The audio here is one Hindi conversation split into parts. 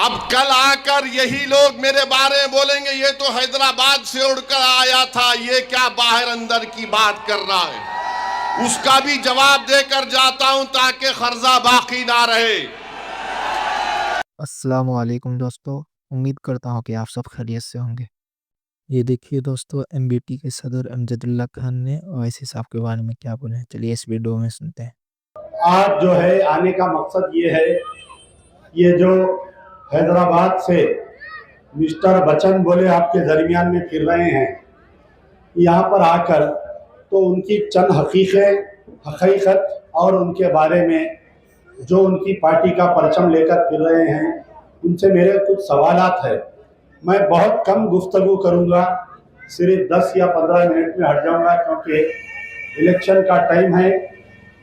अब कल आकर यही लोग मेरे बारे में बोलेंगे ये तो हैदराबाद से उड़कर आया था, ये क्या बाहर अंदर की बात कर रहा है। उसका भी जवाब देकर जाता हूं ताकि खर्जा बाकी ना रहे। अस्सलामु अलैकुम दोस्तों, उम्मीद करता हूँ कि आप सब खैरियत से होंगे। ये देखिए दोस्तों, एमबीटी के सदर अमजदुल्ला खान ने ओवैसी साहब के बारे में क्या बोले, चलिए इस वीडियो में सुनते हैं। आज जो है आने का मकसद ये है, ये जो हैदराबाद से मिस्टर बच्चन बोले आपके दरमियान में फिर रहे हैं, यहाँ पर आकर तो उनकी चंद हकीकत और उनके बारे में जो उनकी पार्टी का परचम लेकर फिर रहे हैं, उनसे मेरे कुछ सवालात है। मैं बहुत कम गुफ्तगू करूँगा, सिर्फ 10 या 15 मिनट में हट जाऊँगा, क्योंकि इलेक्शन का टाइम है।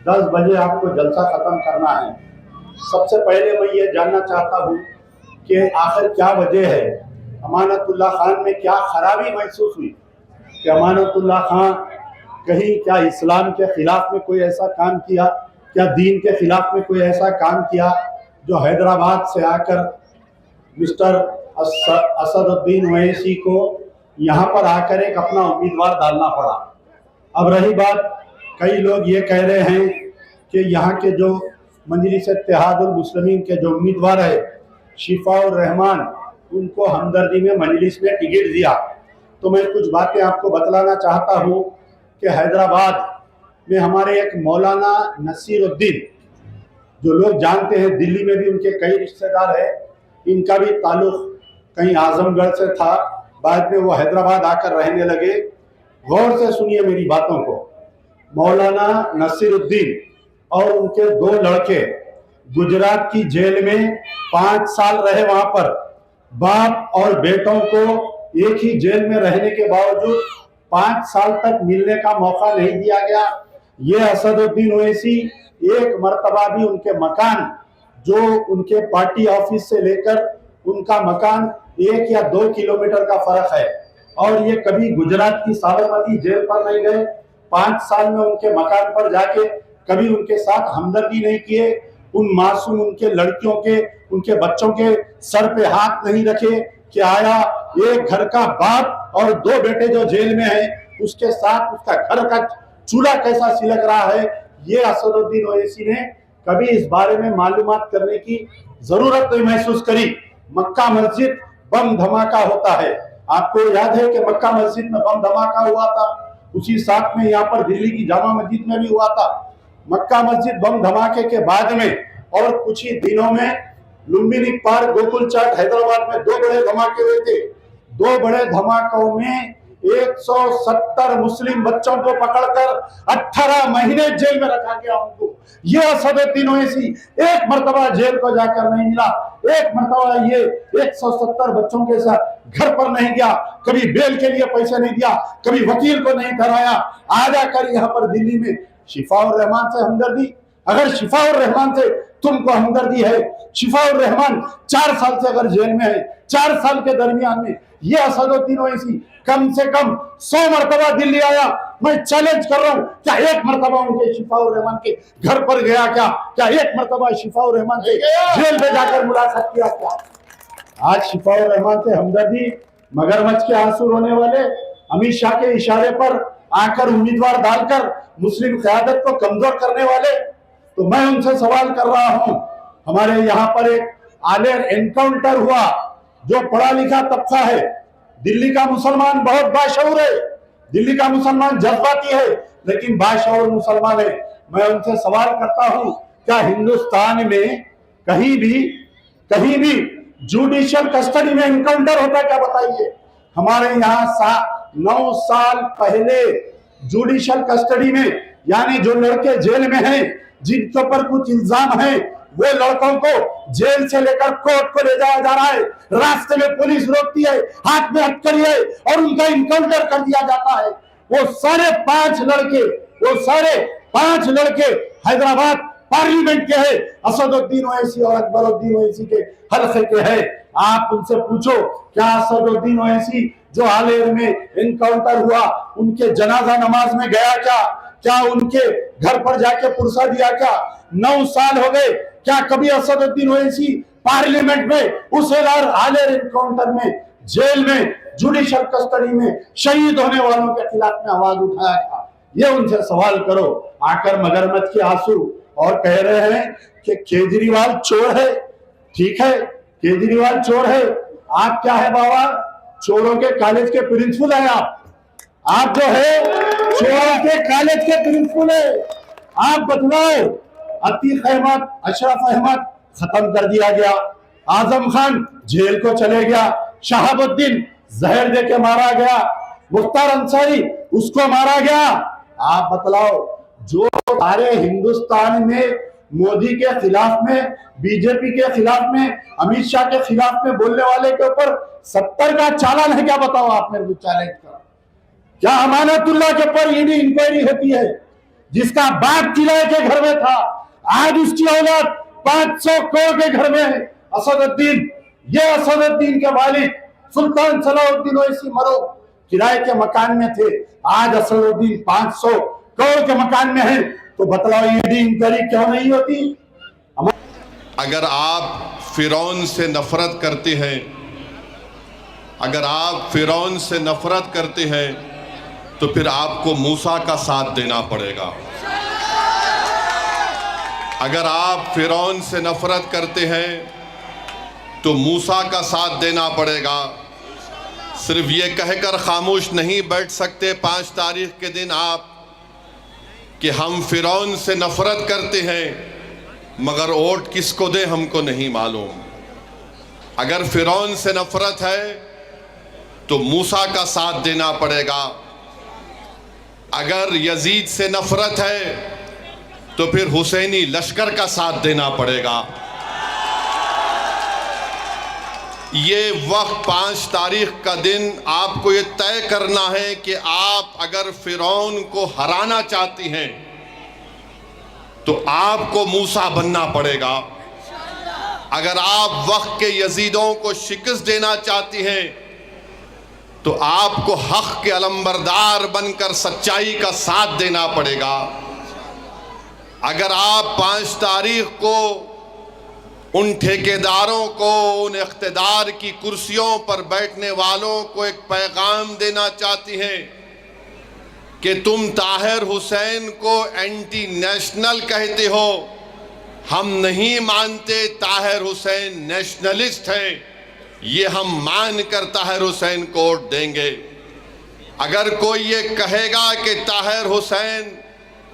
10 बजे आपको जलसा ख़त्म करना है। सबसे पहले मैं ये जानना चाहता हूँ कि आखिर क्या वजह है, अमानतुल्लाह खान में क्या खराबी महसूस हुई कि अमानतुल्लाह खान कहीं क्या इस्लाम के खिलाफ में कोई ऐसा काम किया, क्या दीन के खिलाफ में कोई ऐसा काम किया जो हैदराबाद से आकर मिस्टर असदुद्दीन ओवैसी को यहाँ पर आकर एक अपना उम्मीदवार डालना पड़ा। अब रही बात, कई लोग ये कह रहे हैं कि यहाँ के जो मजलिस इत्तेहादुल मुस्लिमीन के जो उम्मीदवार है शिफाउर रहमान, उनको हमदर्दी में मजलिस ने टिकट दिया। तो मैं कुछ बातें आपको बतलाना चाहता हूँ कि हैदराबाद में हमारे एक मौलाना नसीरुद्दीन, जो लोग जानते हैं, दिल्ली में भी उनके कई रिश्तेदार हैं, इनका भी ताल्लुक कहीं आजमगढ़ से था, बाद में वो हैदराबाद आकर रहने लगे। गौर से सुनिए मेरी बातों को। मौलाना नसीरुद्दीन और उनके 2 लड़के गुजरात की जेल में 5 साल रहे। वहां पर बाप और बेटों को एक ही जेल में रहने के बावजूद 5 साल तक मिलने का मौका नहीं दिया गया। ये असदुद्दीन ओवैसी एक मर्तबा भी उनके मकान, जो उनके पार्टी ऑफिस से लेकर उनका मकान 1 या 2 किलोमीटर का फर्क है, और ये कभी गुजरात की साबरमती जेल पर नहीं गए। 5 साल में उनके मकान पर जाके कभी उनके साथ हमदर्दी नहीं किए, उन मासूम उनके लड़कियों के, उनके बच्चों के सर पे हाथ नहीं रखे कि आया एक घर का बाप और 2 बेटे जो जेल में हैं, उसके साथ उसका घर का चूल्हा कैसा सिलक रहा है, ये असदुद्दीन ओवैसी ने कभी इस बारे में मालूमात करने की जरूरत नहीं महसूस करी। मक्का मस्जिद बम धमाका होता है, आपको याद है कि मक्का मस्जिद में बम धमाका हुआ था, उसी साथ में यहाँ पर दिल्ली की जामा मस्जिद में भी हुआ था। मक्का मस्जिद बम धमाके के बाद में और कुछ ही दिनों में लुम्बिनी पार्क, गोकुल चाट हैदराबाद में 2 बड़े धमाके हुए थे। 2 बड़े धमाकों में 170 मुस्लिम बच्चों को पकड़कर 18 महीने जेल में रखा गया उनको। ये असदुद्दीन ओवैसी एक मर्तबा जेल को जाकर नहीं मिला, एक मर्तबा ये 170 बच्चों के साथ घर पर नहीं गया, कभी बेल के लिए पैसे नहीं दिया, कभी वकील को नहीं कराया। आ जाकर यहाँ पर दिल्ली में शिफाउर रहमान से हमदर्दी। अगर शिफाउर रहमान से तुमको हमदर्दी है, शिफाउर रहमान 4 साल से अगर जेल में है, 4 साल के दरमियान में ये असदुद्दीन ओवैसी कम से कम 100 मरतबा दिल्ली आया। मैं चैलेंज कर रहा हूं, क्या एक मरतबा उनके शिफाउर रहमान के घर पर गया? क्या एक मरतबा शिफाउर रहमान से जेल में जाकर मुलाकात किया? क्या आज शिफाउर रहमान से हमदर्दी? मगरमच्छ के आंसू रोने वाले, अमित शाह के इशारे पर आकर उम्मीदवार डालकर मुस्लिम क़यादत को कमजोर करने वाले। तो मैं उनसे सवाल कर रहा हूं, हमारे यहाँ पर एक आलेर एनकाउंटर हुआ, जो पढ़ा लिखा तबका है, दिल्ली का मुसलमान बहुत बाशऊर है, दिल्ली का मुसलमान जज्बाती है, लेकिन बाशऊर मुसलमान है। मैं उनसे सवाल करता हूं, क्या हिंदुस्तान में कहीं भी जुडिशियल कस्टडी में एनकाउंटर होता है? क्या बताइए। हमारे यहाँ 9 साल पहले जुडिशियल कस्टडी में, यानी जो लड़के जेल में हैं, जिनके ऊपर कुछ इल्जाम है, वे लड़कों को जेल से लेकर कोर्ट को ले जाया जा रहा है। रास्ते में पुलिस रोकती है, हाथ में हथकड़ी है और उनका इनकाउंटर कर दिया जाता है। वो सारे 5 लड़के हैदराबाद पार्लियामेंट के हैं, असदुद्दीन ओवैसी और अकबरुद्दीन ओवैसी के हल्के के हैं। आप उनसे पूछो, क्या असदुद्दीन ओवैसी जो आलेर में इनकाउंटर हुआ, उनके जनाजा नमाज में गया? क्या उनके घर पर जाके पुरसा दिया? क्या 9 साल हो गए, क्या कभी असदुद्दीन ओवैसी पार्लियामेंट में उस हालिया एनकाउंटर में, जेल में, जुडिशियल कस्टडी में शहीद होने वालों के खिलाफ में आवाज उठाया था। ये उनसे सवाल करो, आकर मगरमच्छ के आंसू और कह रहे हैं कि केजरीवाल चोर है। ठीक है, केजरीवाल चोर है, आप क्या है बाबा? चोरों के कॉलेज के प्रिंसिपल है आप जो है चोरों के कॉलेज के प्रिंसिपल है। आप बतलाओ, अतीक अहमद, अशरफ अहमद खत्म कर दिया गया, आजम खान जेल को चले गया, शहाबुद्दीन जहर दे के मारा गया, मुख्तार अंसारी उसको मारा गया। आप बतलाओ, जो सारे हिंदुस्तान में मोदी के खिलाफ में, बीजेपी के खिलाफ में, अमित शाह के खिलाफ में बोलने वाले के ऊपर 70 का चालान है। क्या बताओ आप मेरे को चैलेंज का? क्या अमानतुल्लाह के ऊपर ईडी इंक्वायरी होती है, जिसका बाप किराए के घर में था, आज उसकी औलाद 500 करोड़ के घर में है। असदुद्दीन, ये असदुद्दीन के वालिद सुल्तान सलाउद्दीन ओवैसी मरो किराए के मकान में थे, आज असदुद्दीन 500 करोड़ के मकान में है। तो बतलाओ ईडी इंक्वायरी क्यों नहीं होती? अगर आप फिरौन से नफरत करते हैं, अगर आप फिरौन से नफरत करते हैं तो फिर आपको मूसा का साथ देना पड़ेगा। अगर आप फिरौन से नफरत करते हैं तो मूसा का साथ देना पड़ेगा। सिर्फ ये कहकर खामोश नहीं बैठ सकते 5 तारीख के दिन आप कि हम फिरौन से नफरत करते हैं, मगर वोट किसको दे हमको नहीं मालूम। अगर फिरौन से नफरत है तो मूसा का साथ देना पड़ेगा। अगर यजीद से नफरत है तो फिर हुसैनी लश्कर का साथ देना पड़ेगा। ये वक्त 5 तारीख का दिन आपको ये तय करना है कि आप अगर फिरौन को हराना चाहती हैं तो आपको मूसा बनना पड़ेगा। अगर आप वक्त के यजीदों को शिकस्त देना चाहती हैं तो आपको हक के अलंबरदार बनकर सच्चाई का साथ देना पड़ेगा। अगर आप 5 तारीख को उन ठेकेदारों को, उन इख्तिदार की कुर्सियों पर बैठने वालों को एक पैगाम देना चाहती हैं कि तुम ताहिर हुसैन को एंटी नेशनल कहते हो, हम नहीं मानते ताहिर हुसैन नेशनलिस्ट है, ये हम मानकर ताहिर हुसैन को वोट देंगे। अगर कोई ये कहेगा कि ताहिर हुसैन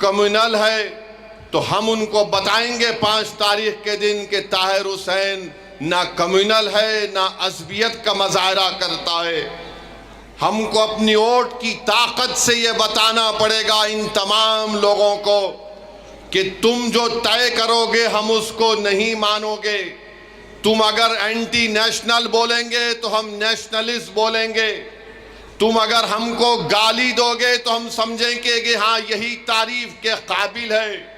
कम्युनल है तो हम उनको बताएंगे 5 तारीख के दिन कि ताहिर हुसैन ना कम्युनल है, ना अज़बियत का मज़ाहरा करता है। हमको अपनी वोट की ताकत से ये बताना पड़ेगा इन तमाम लोगों को कि तुम जो तय करोगे हम उसको नहीं मानोगे। तुम अगर एंटी नेशनल बोलेंगे तो हम नेशनलिस्ट बोलेंगे। तुम अगर हमको गाली दोगे तो हम समझेंगे कि हाँ यही तारीफ के काबिल है।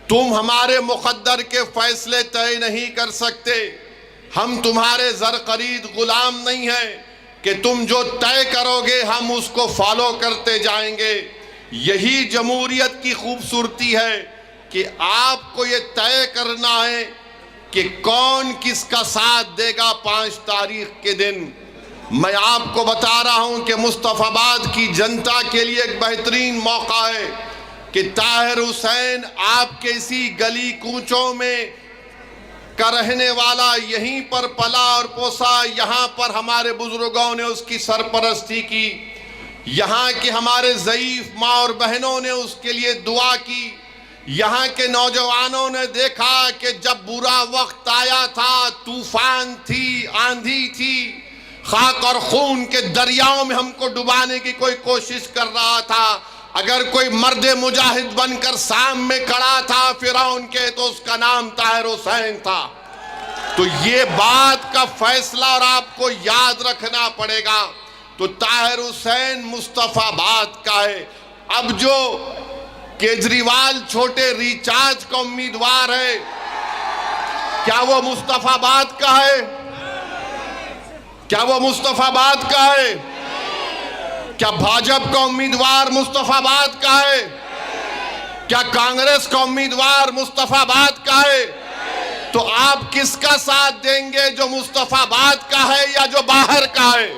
तुम हमारे मुक़द्दर के फैसले तय नहीं कर सकते। हम तुम्हारे ज़र खरीद गुलाम नहीं हैं कि तुम जो तय करोगे हम उसको फॉलो करते जाएंगे। यही जमहूरियत की खूबसूरती है कि आपको ये तय करना है कि कौन किसका साथ देगा 5 तारीख के दिन। मैं आपको बता रहा हूं कि मुस्तफ़ाबाद की जनता के लिए एक बेहतरीन मौका है कि ताहिर हुसैन आपके इसी गली कूचों में का रहने वाला, यहीं पर पला और पोसा, यहाँ पर हमारे बुजुर्गों ने उसकी सरपरस्ती की, यहाँ के हमारे ज़ईफ़ माँ और बहनों ने उसके लिए दुआ की, यहाँ के नौजवानों ने देखा कि जब बुरा वक्त आया था, तूफान थी, आंधी थी, खाक और खून के दरियाओं में हमको डुबाने की कोई कोशिश कर रहा था, अगर कोई मर्द मुजाहिद बनकर सामने खड़ा था फिरौन के तो उसका नाम ताहिर हुसैन था। तो ये बात का फैसला और आपको याद रखना पड़ेगा। तो ताहिर हुसैन मुस्तफ़ाबाद का है। अब जो केजरीवाल छोटे रिचार्ज का उम्मीदवार है, क्या वो मुस्तफ़ाबाद का है? क्या वो मुस्तफ़ाबाद का है? क्या भाजपा का उम्मीदवार मुस्तफ़ाबाद का है? क्या कांग्रेस का उम्मीदवार मुस्तफ़ाबाद का है? तो आप किसका साथ देंगे, जो मुस्तफाबाद का है या जो बाहर का है?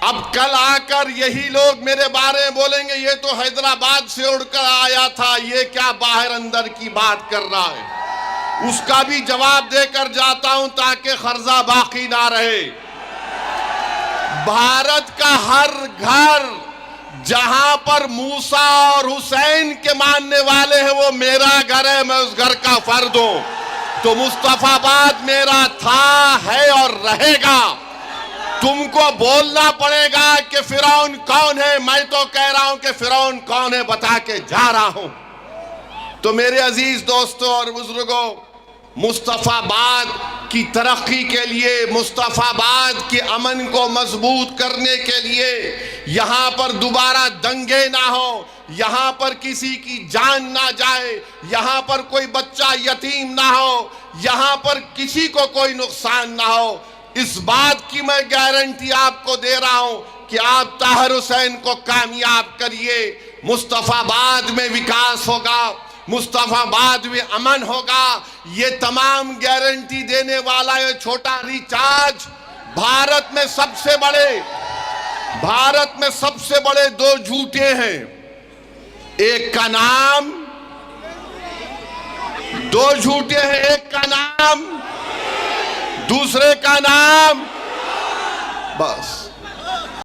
अब कल आकर यही लोग मेरे बारे में बोलेंगे ये तो हैदराबाद से उड़कर आया था, ये क्या बाहर अंदर की बात कर रहा है। उसका भी जवाब देकर जाता हूं ताकि खर्जा बाकी ना रहे। भारत का हर घर जहां पर मूसा और हुसैन के मानने वाले हैं वो मेरा घर है, मैं उस घर का फर्द हूं। तो मुस्तफाबाद मेरा था, है और रहेगा। तुमको बोलना पड़ेगा कि फिरौन कौन है, मैं तो कह रहा हूं कि फिरौन कौन है बता के जा रहा हूं। तो मेरे अजीज दोस्तों और बुजुर्गों, मुस्तफाबाद की तरक्की के लिए, मुस्तफाबाद के अमन को मजबूत करने के लिए, यहाँ पर दोबारा दंगे ना हो, यहाँ पर किसी की जान ना जाए, यहाँ पर कोई बच्चा यतीम ना हो, यहाँ पर किसी को कोई नुकसान ना हो, इस बात की मैं गारंटी आपको दे रहा हूं कि आप ताहिर हुसैन को कामयाब करिए। मुस्तफाबाद में विकास होगा, मुस्तफाबाद में अमन होगा। ये तमाम गारंटी देने वाला ये छोटा रिचार्ज भारत में सबसे बड़े दो झूठे हैं। एक का नाम, दो झूठे हैं, एक का नाम, दूसरे का नाम, बस।